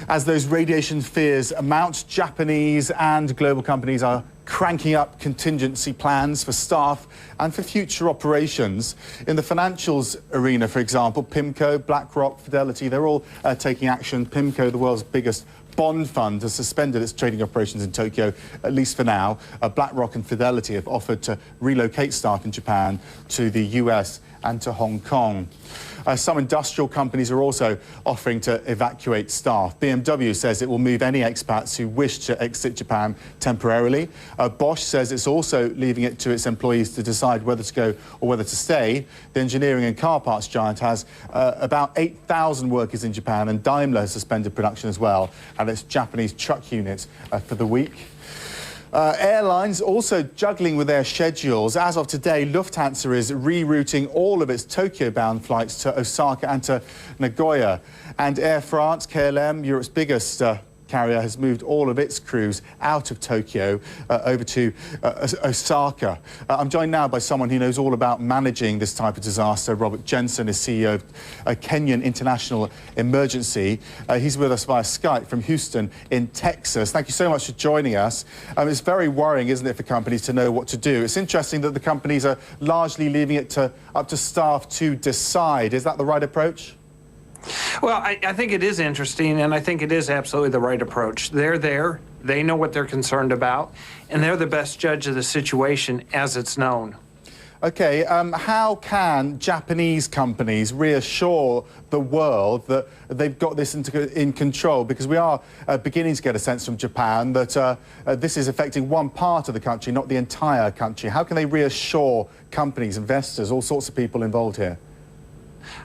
As those radiation fears mount, Japanese and global companies are cranking up contingency plans for staff and for future operations. In the financials arena, for example, PIMCO, BlackRock, Fidelity, they're all taking action. PIMCO, the world's biggest bond fund, has suspended its trading operations in Tokyo, at least for now. BlackRock and Fidelity have offered to relocate staff in Japan to the US and to Hong Kong. Some industrial companies are also offering to evacuate staff. BMW says it will move any expats who wish to exit Japan temporarily. Bosch says it's also leaving it to its employees to decide whether to go or whether to stay. The engineering and car parts giant has about 8,000 workers in Japan, and Daimler has suspended production as well at its Japanese truck unit for the week. Airlines also juggling with their schedules. As of today, Lufthansa is rerouting all of its Tokyo-bound flights to Osaka and to Nagoya. And Air France, KLM, Europe's biggest carrier, has moved all of its crews out of Tokyo over to Osaka. I'm joined now by someone who knows all about managing this type of disaster. Robert Jensen is CEO of Kenyan International Emergency. He's with us via Skype from Houston in Texas. Thank you so much for joining us. It's very worrying, isn't it, for companies to know what to do? It's interesting that the companies are largely leaving it up to staff to decide. Is that the right approach? Well, I think it is interesting, and I think it is absolutely the right approach. They're there, they know what they're concerned about, and they're the best judge of the situation as it's known. Okay, how can Japanese companies reassure the world that they've got this in control? Because we are beginning to get a sense from Japan that this is affecting one part of the country, not the entire country. How can they reassure companies, investors, all sorts of people involved here?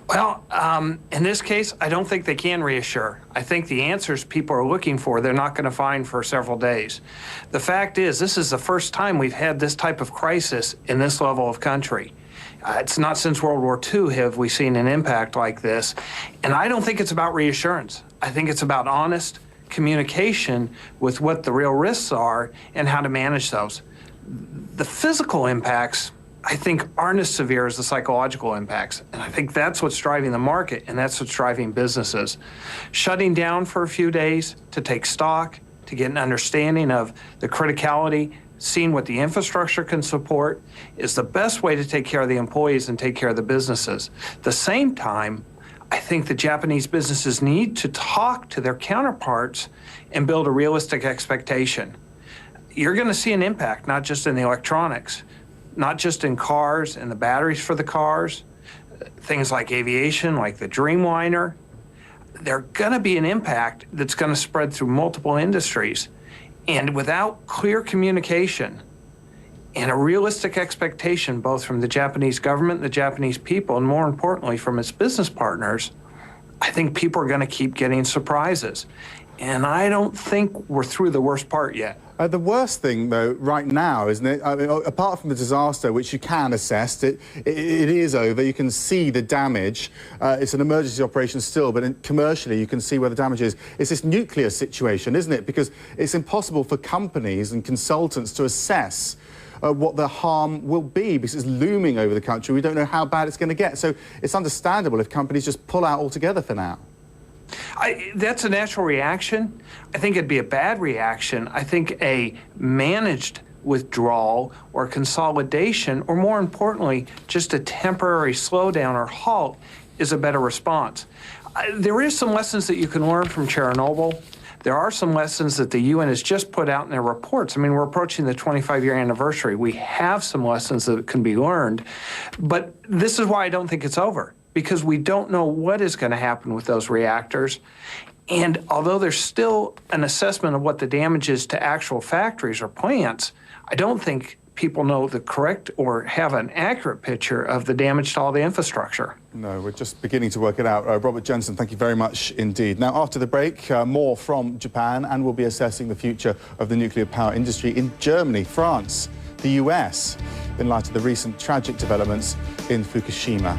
Well, in this case, I don't think they can reassure. I think the answers people are looking for, they're not going to find for several days. The fact is, this is the first time we've had this type of crisis in this level of country. It's not since World War II have we seen an impact like this. And I don't think it's about reassurance. I think it's about honest communication with what the real risks are and how to manage those. The physical impacts, I think, aren't as severe as the psychological impacts. And I think that's what's driving the market, and that's what's driving businesses. Shutting down for a few days to take stock, to get an understanding of the criticality, seeing what the infrastructure can support, is the best way to take care of the employees and take care of the businesses. At the same time, I think the Japanese businesses need to talk to their counterparts and build a realistic expectation. You're going to see an impact, not just in the electronics, not just in cars and the batteries for the cars, things like aviation, like the Dreamliner. There's going to be an impact that's going to spread through multiple industries. And without clear communication and a realistic expectation, both from the Japanese government, the Japanese people, and more importantly, from its business partners, I think people are going to keep getting surprises. And I don't think we're through the worst part yet. The worst thing, though, right now, isn't it? I mean, apart from the disaster, which you can assess, it is over. You can see the damage. It's an emergency operation still, but commercially you can see where the damage is. It's this nuclear situation, isn't it? Because it's impossible for companies and consultants to assess what the harm will be, because it's looming over the country. We don't know how bad it's going to get. So it's understandable if companies just pull out altogether for now. That's a natural reaction. I think it'd be a bad reaction. I think a managed withdrawal or consolidation, or more importantly, just a temporary slowdown or halt, is a better response. There is some lessons that you can learn from Chernobyl. There are some lessons that the UN has just put out in their reports. I mean, we're approaching the 25-year anniversary. We have some lessons that can be learned, but this is why I don't think it's over, because we don't know what is going to happen with those reactors. And although there's still an assessment of what the damage is to actual factories or plants, I don't think people know the correct or have an accurate picture of the damage to all the infrastructure. No, we're just beginning to work it out. Robert Jensen, thank you very much indeed. Now, after the break, more from Japan, and we'll be assessing the future of the nuclear power industry in Germany, France, the US, in light of the recent tragic developments in Fukushima.